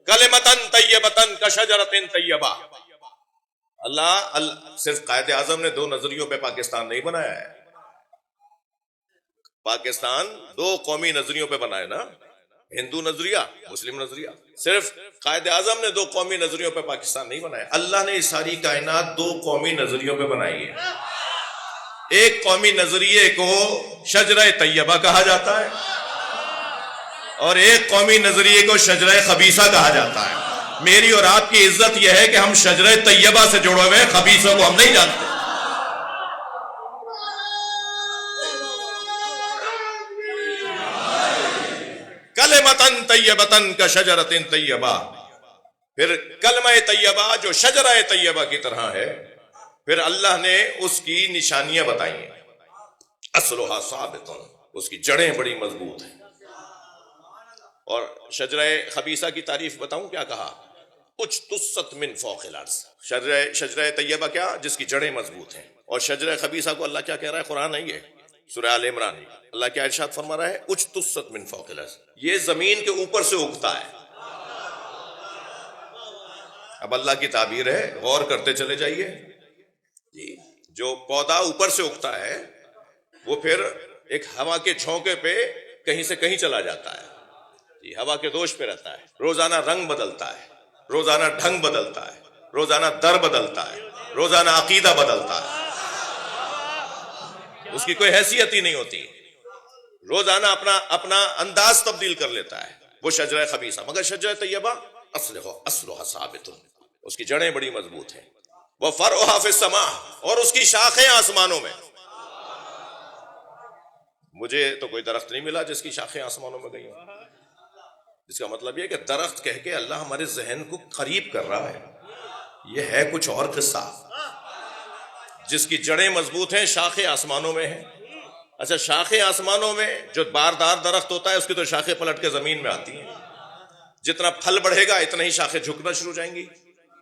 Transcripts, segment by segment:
کلمتن طیبتن کشجرۃ طیبہ. اللہ صرف قائد اعظم نے 2 نظریوں پہ پاکستان نہیں بنایا ہے. پاکستان 2 قومی نظریوں پہ بنا ہے نا، ہندو نظریہ، مسلم نظریہ. صرف قائد اعظم نے 2 قومی نظریوں پہ پاکستان نہیں بنایا. اللہ نے ساری کائنات 2 قومی نظریوں پہ بنائی ہے. ایک قومی نظریے کو شجرہ طیبہ کہا جاتا ہے اور ایک قومی نظریے کو شجرہ خبیثہ کہا جاتا ہے. میری اور آپ کی عزت یہ ہے کہ ہم شجرہ طیبہ سے جڑے ہوئے، خبیثوں کو ہم نہیں جانتے. کلمتن طیبتن کشجرۃ طیبہ. پھر کلمہ طیبہ جو شجرہ طیبہ کی طرح ہے، پھر اللہ نے اس کی نشانیاں بتائی ہیں. اصلھا ثابت، اس کی جڑیں بڑی مضبوط ہیں. اور شجرہ خبیثہ کی تعریف بتاؤں کیا کہا؟ اجتثت من فوق الارض. شجرہ طیبہ کیا؟ جس کی جڑیں مضبوط ہیں. اور شجرہ خبیثہ کو اللہ کیا کہہ رہا ہے؟ قرآن نہیں ہے، سورہ آل عمران. اللہ کیا ارشاد فرما رہا ہے؟ اجتثت من فوق الارض. یہ زمین کے اوپر سے اگتا ہے. اب اللہ کی تعبیر ہے، غور کرتے چلے جائیے. جی، جو پودا اوپر سے اگتا ہے وہ پھر ایک ہوا کے جھونکے پہ کہیں سے کہیں چلا جاتا ہے. جی، ہوا کے دوش پہ رہتا ہے. روزانہ رنگ بدلتا ہے، روزانہ ڈھنگ بدلتا ہے، روزانہ در بدلتا ہے، روزانہ عقیدہ بدلتا ہے. اس کی کوئی حیثیت ہی نہیں ہوتی. روزانہ اپنا انداز تبدیل کر لیتا ہے. وہ شجرہ خبیثہ. مگر شجرہ طیبہ اصلھا ثابت، اس کی جڑیں بڑی مضبوط ہیں. وفرعھا فی السماء، اور اس کی شاخیں آسمانوں میں. مجھے تو کوئی درخت نہیں ملا جس کی شاخیں آسمانوں میں گئی ہوں. جس کا مطلب یہ کہ درخت کہہ کے اللہ ہمارے ذہن کو قریب کر رہا ہے. یہ ہے کچھ اور قصہ. جس کی جڑیں مضبوط ہیں، شاخیں آسمانوں میں ہیں. اچھا، شاخیں آسمانوں میں، جو باردار درخت ہوتا ہے اس کی تو شاخیں پلٹ کے زمین میں آتی ہیں. جتنا پھل بڑھے گا اتنا ہی شاخیں جھکنا شروع ہو جائیں گی.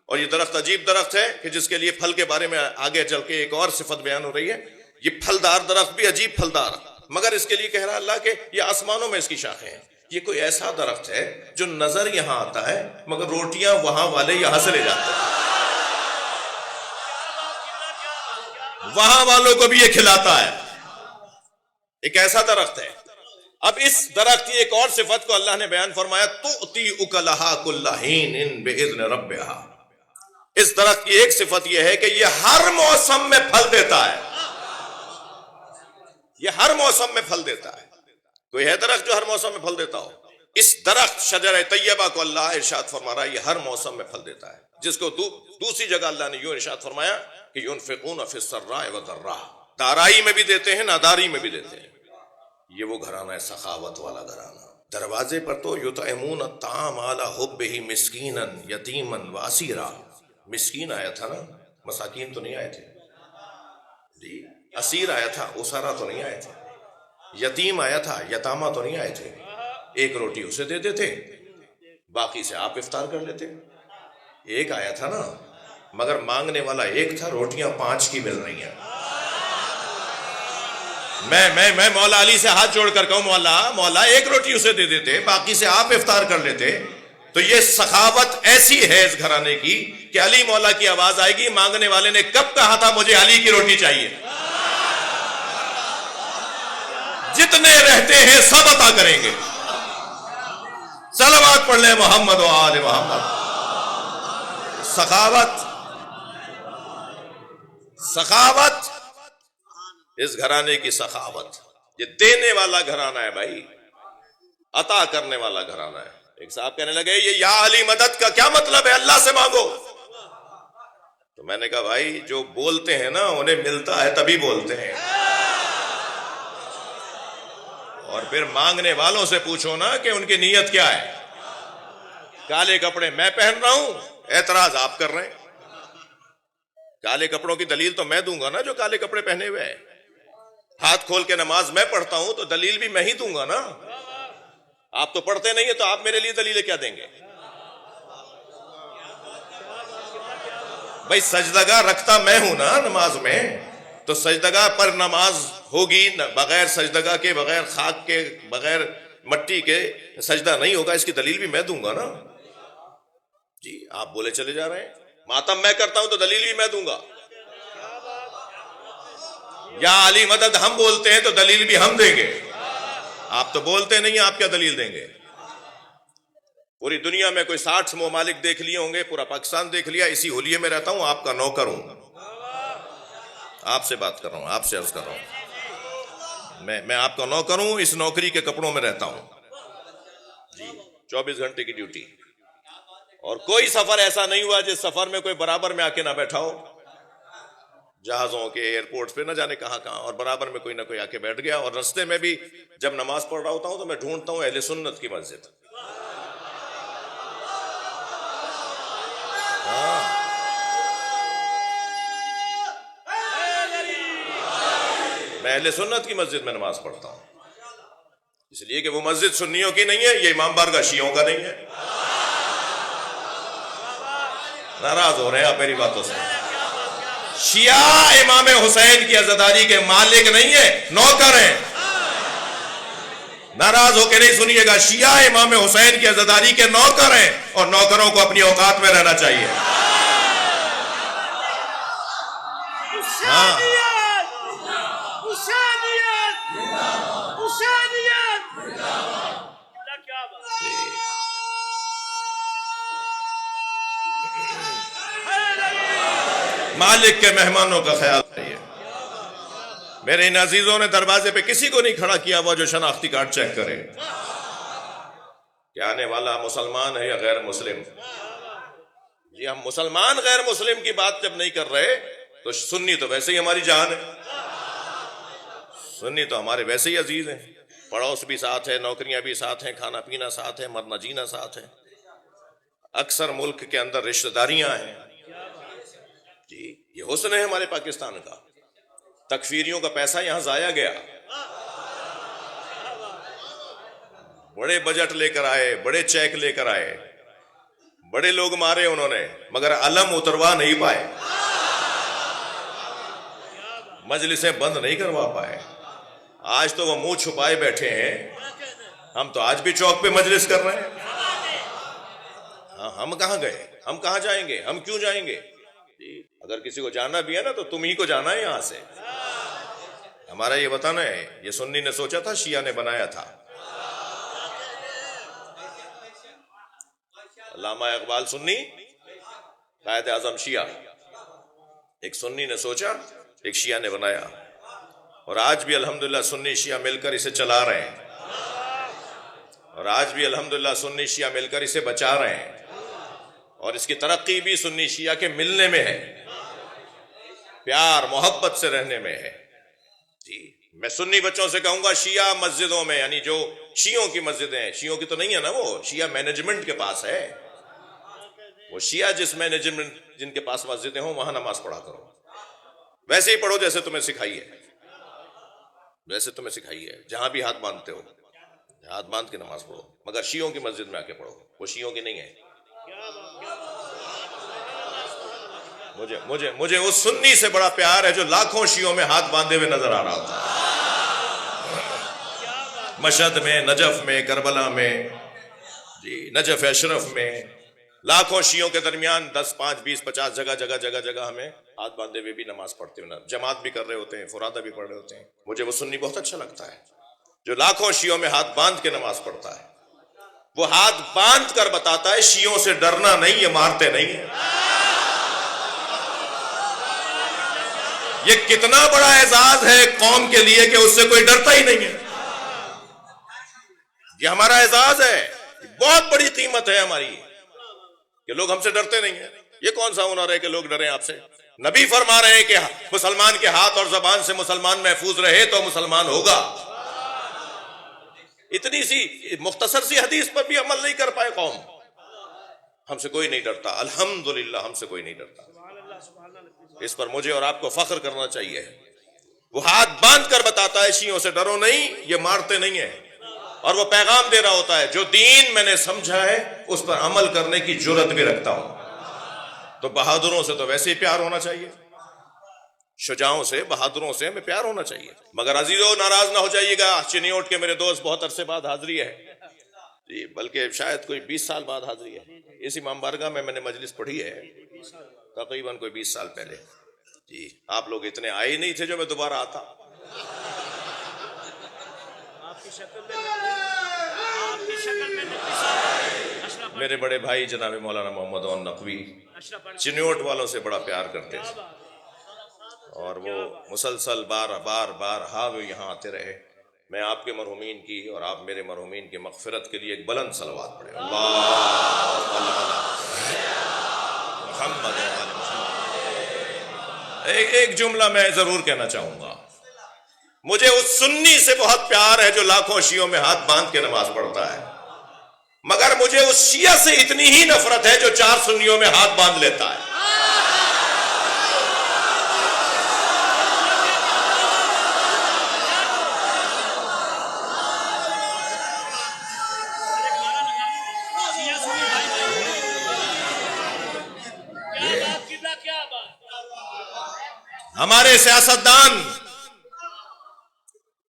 اور یہ درخت عجیب درخت ہے کہ جس کے لیے پھل کے بارے میں آگے چل کے ایک اور صفت بیان ہو رہی ہے. یہ پھلدار درخت بھی عجیب پھلدار، مگر اس کے لیے کہہ رہا اللہ کہ یہ آسمانوں میں اس کی شاخیں ہیں. یہ کوئی ایسا درخت ہے جو نظر یہاں آتا ہے مگر روٹیاں وہاں والے یہاں سے لے جاتے ہیں. وہاں والوں کو بھی یہ کھلاتا ہے. ایک ایسا درخت ہے. اب اس درخت کی ایک اور صفت کو اللہ نے بیان فرمایا، تؤتی اکلھا کل حین باذن ربھا. اس درخت کی ایک صفت یہ ہے کہ یہ ہر موسم میں پھل دیتا ہے. یہ ہر موسم میں پھل دیتا ہے. کوئی ہے درخت جو ہر موسم میں پھل دیتا ہو؟ اس درخت شجرہ طیبہ کو اللہ ارشاد فرما رہا ہے یہ ہر موسم میں پھل دیتا ہے. جس کو دوسری جگہ اللہ نے یوں ارشاد فرمایا کہ ينفقون فی السراء والضراء. دارائی میں بھی دیتے ہیں، ناداری میں بھی دیتے ہیں. یہ وہ گھرانہ ہے سخاوت والا گھرانہ. دروازے پر تو یطعمون الطعام علی حبہ مسکینا یتیما واسیرا. مسکین آیا تھا نا، مساکین تو نہیں آئے تھے. جی، اسیر آیا تھا، اسارا تو نہیں آئے تھے. یتیم آیا تھا، یتامہ تو نہیں آئے تھے. ایک روٹی اسے دے دیتے، باقی سے آپ افطار کر لیتے. ایک آیا تھا نا، مگر مانگنے والا ایک تھا، روٹیاں 5 کی مل رہی ہیں. میں مولا علی سے ہاتھ جوڑ کر کہوں مولا ایک روٹی اسے دے دیتے، باقی سے آپ افطار کر لیتے. تو یہ سخاوت ایسی ہے اس گھرانے کی کہ علی مولا کی آواز آئے گی. مانگنے والے نے کب کہا تھا مجھے علی کی روٹی چاہیے؟ جتنے رہتے ہیں سب عطا کریں گے. صلوات پڑھ لیں محمد و آل محمد. سخاوت اس گھرانے کی سخاوت. یہ دینے والا گھرانہ ہے بھائی، عطا کرنے والا گھرانہ ہے. ایک صاحب کہنے لگے یہ یا علی مدد کا کیا مطلب ہے؟ اللہ سے مانگو. تو میں نے کہا بھائی جو بولتے ہیں نا انہیں ملتا ہے تبھی بولتے ہیں. اور پھر مانگنے والوں سے پوچھو نا کہ ان کی نیت کیا ہے. کالے کپڑے میں پہن رہا ہوں، اعتراض آپ کر رہے ہیں. کالے کپڑوں کی دلیل تو میں دوں گا نا جو کالے کپڑے پہنے ہوئے ہیں. ہاتھ کھول کے نماز میں پڑھتا ہوں تو دلیل بھی میں ہی دوں گا نا. آپ تو پڑھتے نہیں ہیں تو آپ میرے لیے دلیلیں کیا دیں گے؟ بھائی سجدگاہ رکھتا میں ہوں نا نماز میں، تو سجدگاہ پر نماز ہوگی بغیر سجدگاہ کے، بغیر خاک کے، بغیر مٹی کے سجدہ نہیں ہوگا. اس کی دلیل بھی میں دوں گا نا. آپ بولے چلے جا رہے ہیں ماتم میں کرتا ہوں تو دلیل بھی میں دوں گا، یا علی مدد ہم بولتے ہیں تو دلیل بھی ہم دیں گے، آپ تو بولتے نہیں ہیں، آپ کیا دلیل دیں گے؟ پوری دنیا میں کوئی 60 ممالک دیکھ لیے ہوں گے، پورا پاکستان دیکھ لیا، اسی ہولیے میں رہتا ہوں، آپ کا نوکر ہوں، آپ سے بات کر رہا ہوں، آپ سے عرض کر رہا ہوں، میں آپ کا نوکر ہوں، اس نوکری کے کپڑوں میں رہتا ہوں جی، 24 گھنٹے کی ڈیوٹی، اور کوئی سفر ایسا نہیں ہوا جس سفر میں کوئی برابر میں آ کے نہ بیٹھا ہو، جہازوں کے ایئرپورٹ پہ نہ جانے کہاں کہاں، اور برابر میں کوئی نہ کوئی آ کے بیٹھ گیا، اور رستے میں بھی جب نماز پڑھ رہا ہوتا ہوں تو میں ڈھونڈتا ہوں اہل سنت کی مسجد، میں اہل سنت کی مسجد میں نماز پڑھتا ہوں، اس لیے کہ وہ مسجد سنیوں کی نہیں ہے، یہ امام بارگاہ شیعوں کا نہیں ہے۔ ناراض ہو رہے ہیں آپ میری باتوں سے؟ شیعہ امام حسین کی عزاداری کے مالک نہیں ہے، نوکر ہیں، ناراض ہو کے نہیں سنیے گا، شیعہ امام حسین کی عزاداری کے نوکر ہیں، اور نوکروں کو اپنی اوقات میں رہنا چاہیے۔ ہاں مالک کے مہمانوں کا خیال رکھیے۔ میرے ان عزیزوں نے دروازے پہ کسی کو نہیں کھڑا کیا ہوا جو شناختی کارڈ چیک کرے کہ آنے والا مسلمان ہے یا غیر مسلم۔ جی ہم مسلمان غیر مسلم کی بات جب نہیں کر رہے تو سنی تو ویسے ہی ہماری جان ہے، سنی تو ہمارے ویسے ہی عزیز ہیں، پڑوس بھی ساتھ ہے، نوکریاں بھی ساتھ ہیں، کھانا پینا ساتھ ہے، مرنا جینا ساتھ ہے، اکثر ملک کے اندر رشتہ داریاں ہیں جی، یہ حسن ہے ہمارے پاکستان کا۔ تکفیریوں کا پیسہ یہاں ضائع گیا، بڑے بجٹ لے کر آئے، بڑے چیک لے کر آئے، بڑے لوگ مارے انہوں نے، مگر علم اتروا نہیں پائے، مجلسیں بند نہیں کروا پائے۔ آج تو وہ منہ چھپائے بیٹھے ہیں، ہم تو آج بھی چوک پہ مجلس کر رہے ہیں۔ ہم کہاں گئے؟ ہم کہاں جائیں گے؟ ہم کیوں جائیں گے؟ اگر کسی کو جانا بھی ہے نا تو تم ہی کو جانا ہے یہاں سے، ہمارا یہ وطن ہے، یہ سنی نے سوچا تھا، شیعہ نے بنایا تھا۔ علامہ اقبال سنی، قائد اعظم شیعہ، ایک سنی نے سوچا، ایک شیعہ نے بنایا، اور آج بھی الحمدللہ سنی شیعہ مل کر اسے چلا رہے ہیں، اور آج بھی الحمدللہ سنی شیعہ مل کر اسے بچا رہے ہیں، اور اس کی ترقی بھی سنی شیعہ کے ملنے میں ہے، پیار محبت سے رہنے میں ہے جی۔ میں سنی بچوں سے کہوں گا، شیعہ مسجدوں میں، یعنی جو شیعوں کی مسجدیں ہیں، شیعوں کی تو نہیں ہے نا، وہ شیعہ مینجمنٹ کے پاس ہے، وہ شیعہ جس مینجمنٹ جن کے پاس مسجدیں ہوں وہاں نماز پڑھا کرو، ویسے ہی پڑھو جیسے تمہیں سکھائی ہے، ویسے تمہیں سکھائی ہے، جہاں بھی ہاتھ باندھتے ہو ہاتھ باندھ کے نماز پڑھو، مگر شیعوں کی مسجد میں آ کے پڑھو، وہ شیعوں کی نہیں ہے۔ مجھے اس سنی سے بڑا پیار ہے جو لاکھوں شیعوں میں ہاتھ باندھے ہوئے نظر آ رہا ہوتا ہے، مشہد میں، نجف میں، کربلا میں جی، نجف اشرف میں، لاکھوں شیعوں کے درمیان 10 5 20 50 جگہ ہمیں ہاتھ باندھے ہوئے بھی نماز پڑھتے ہوئے، جماعت بھی کر رہے ہوتے ہیں، فرادہ بھی پڑھ رہے ہوتے ہیں۔ مجھے وہ سنی بہت اچھا لگتا ہے جو لاکھوں شیعوں میں ہاتھ باندھ کے نماز پڑھتا ہے، وہ ہاتھ باندھ کر بتاتا ہے شیعوں سے ڈرنا نہیں، یہ مارتے نہیں ہیں۔ یہ کتنا بڑا اعزاز ہے قوم کے لیے کہ اس سے کوئی ڈرتا ہی نہیں ہے، یہ ہمارا اعزاز ہے، بہت بڑی قیمت ہے ہماری کہ لوگ ہم سے ڈرتے نہیں ہیں۔ یہ کون سا ہنر ہے کہ لوگ ڈریں آپ سے؟ نبی فرما رہے ہیں کہ مسلمان کے ہاتھ اور زبان سے مسلمان محفوظ رہے تو مسلمان ہوگا۔ اتنی سی مختصر سی حدیث پر بھی عمل نہیں کر پائے قوم۔ ہم سے کوئی نہیں ڈرتا، الحمدللہ ہم سے کوئی نہیں ڈرتا، اس پر مجھے اور آپ کو فخر کرنا چاہیے۔ وہ ہاتھ باندھ کر بتاتا ہے شیعوں سے ڈرو نہیں، یہ مارتے نہیں ہیں، اور وہ پیغام دے رہا ہوتا ہے جو دین میں نے سمجھا ہے اس پر عمل کرنے کی جرات بھی رکھتا ہوں۔ تو بہادروں سے تو ویسے ہی پیار ہونا چاہیے، شجاعوں سے، بہادروں سے ہمیں پیار ہونا چاہیے۔ مگر عزیزو ناراض نہ ہو جائیے گا، چنیوٹ کے میرے دوست، بہت عرصے بعد حاضری ہے جی بلکہ شاید کوئی 20 سال بعد حاضری ہے. اس امام بارگاہ میں نے مجلس پڑھی ہے تقریباً کوئی 20 سال پہلے. جی آپ لوگ اتنے آئے ہی نہیں تھے جو میں دوبارہ آتا. میرے بڑے بھائی جناب مولانا محمد اون نقوی چنیوٹ والوں سے بڑا پیار کرتے تھے اور وہ مسلسل بار وہ یہاں آتے رہے. میں آپ کے مرحومین کی اور آپ میرے مرحومین کی مغفرت کے لیے ایک بلند صلوات پڑھیں. اللہ محمد. ایک جملہ میں ضرور کہنا چاہوں گا. مجھے اس سنی سے بہت پیار ہے جو لاکھوں شیعوں میں ہاتھ باندھ کے نماز پڑھتا ہے، مگر مجھے اس شیعہ سے اتنی ہی نفرت ہے جو 4 سنیوں میں ہاتھ باندھ لیتا ہے. ہمارے سیاستدان،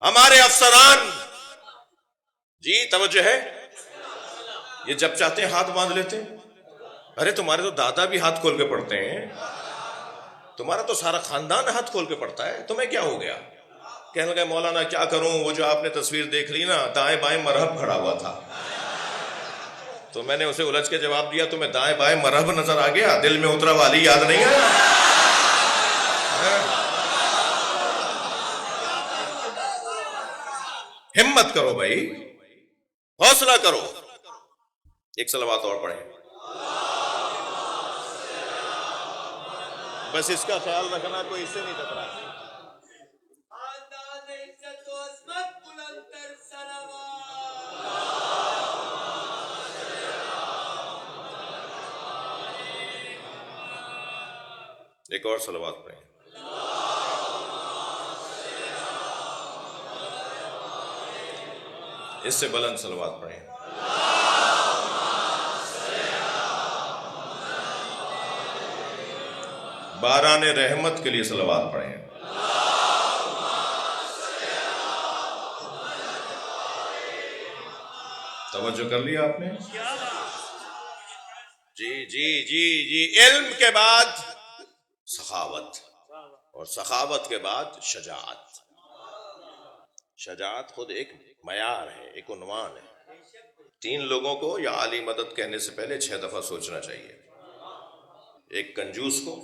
ہمارے افسران، جی توجہ ہے، یہ جب چاہتے ہیں ہاتھ باندھ لیتے ہیں. ارے تمہارے تو دادا بھی ہاتھ کھول کے پڑھتے ہیں، تمہارا تو سارا خاندان ہاتھ کھول کے پڑھتا ہے، تمہیں کیا ہو گیا؟ کہنے لگے مولانا کیا کروں، وہ جو آپ نے تصویر دیکھ لی نا دائیں بائیں مرہب کھڑا ہوا تھا. تو میں نے اسے الجھ کے جواب دیا تمہیں دائیں بائیں مرہب نظر آ گیا، دل میں اترا والی یاد نہیں ہے؟ ہمت کرو بھائی، حوصلہ کرو. ایک صلوات اور پڑھیں. بس اس کا خیال رکھنا کوئی اس سے نہیں ٹکرا. ایک اور صلوات پڑھیں. اس سے بلند صلوات پڑھیں. باران رحمت کے لیے صلوات پڑھیں. توجہ کر لیا آپ نے؟ جی علم کے بعد سخاوت اور سخاوت کے بعد شجاعت. شجاعت خود ایک معیار ہے، ایک عنوان ہے. 3 لوگوں کو یا عالی مدد کہنے سے پہلے 6 دفعہ سوچنا چاہیے. ایک کنجوس کو،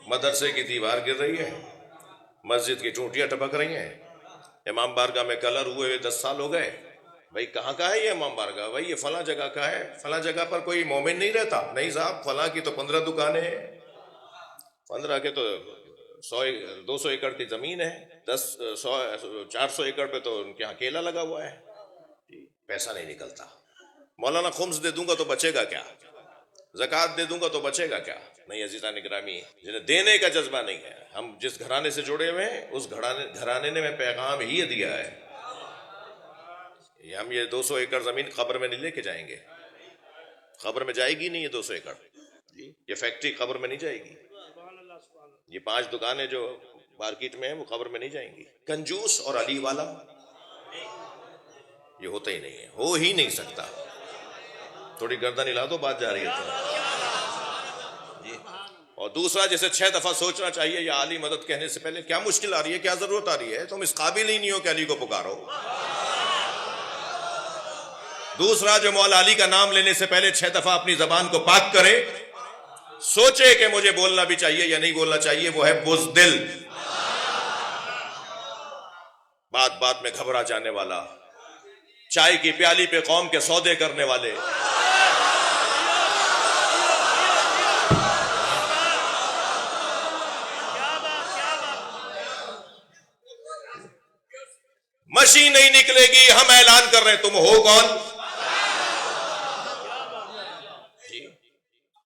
مدرسے کی دیوار گر رہی ہے، مسجد کی ٹوٹیاں ٹپک رہی ہیں، امام بارگاہ میں کلر ہوئے 10 سال ہو گئے. بھائی کہاں کا ہے یہ امام بارگاہ؟ بھائی یہ فلاں جگہ کا ہے. فلاں جگہ پر کوئی مومن نہیں رہتا. نہیں صاحب، فلاں کی تو 15 دکانیں ہیں، 15 کے تو 200 ایکڑ کی زمین ہے، 400 ایکڑ پہ تو ان کے یہاں کیلا لگا ہوا ہے. پیسہ نہیں نکلتا. مولانا خمس دے دوں گا تو بچے گا کیا؟ زکوٰۃ دے دوں گا تو بچے گا کیا؟ نہیں عزیزان گرامی، جنہیں دینے کا جذبہ نہیں ہے. ہم جس گھرانے سے جڑے ہوئے ہیں اس گھرانے نے میں پیغام ہی دیا ہے. ہم یہ 200 ایکڑ زمین قبر میں نہیں لے کے جائیں گے. قبر میں جائے گی نہیں یہ 200 ایکڑ. یہ فیکٹری قبر میں نہیں جائے گی. یہ 5 دکانیں جو مارکیٹ میں ہیں وہ قبر میں نہیں جائیں گی. کنجوس اور علی والا یہ ہوتا ہی نہیں ہے، ہو ہی نہیں سکتا. تھوڑی گردن ہلا دو، بات جا رہی ہے. جی. اور دوسرا، جیسے 6 دفعہ سوچنا چاہیے یا علی مدد کہنے سے پہلے کیا مشکل آ رہی ہے، کیا ضرورت آ رہی ہے. تم اس قابل ہی نہیں ہو کہ علی کو پکارو. دوسرا، جو مولا علی کا نام لینے سے پہلے 6 دفعہ اپنی زبان کو پاک کرے، سوچے کہ مجھے بولنا بھی چاہیے یا نہیں بولنا چاہیے، وہ ہے بزدل، بات بات میں گھبرا جانے والا، چائے کی پیالی پہ قوم کے سودے کرنے والے. مشین نہیں نکلے گی، ہم اعلان کر رہے ہیں. تم ہو کون؟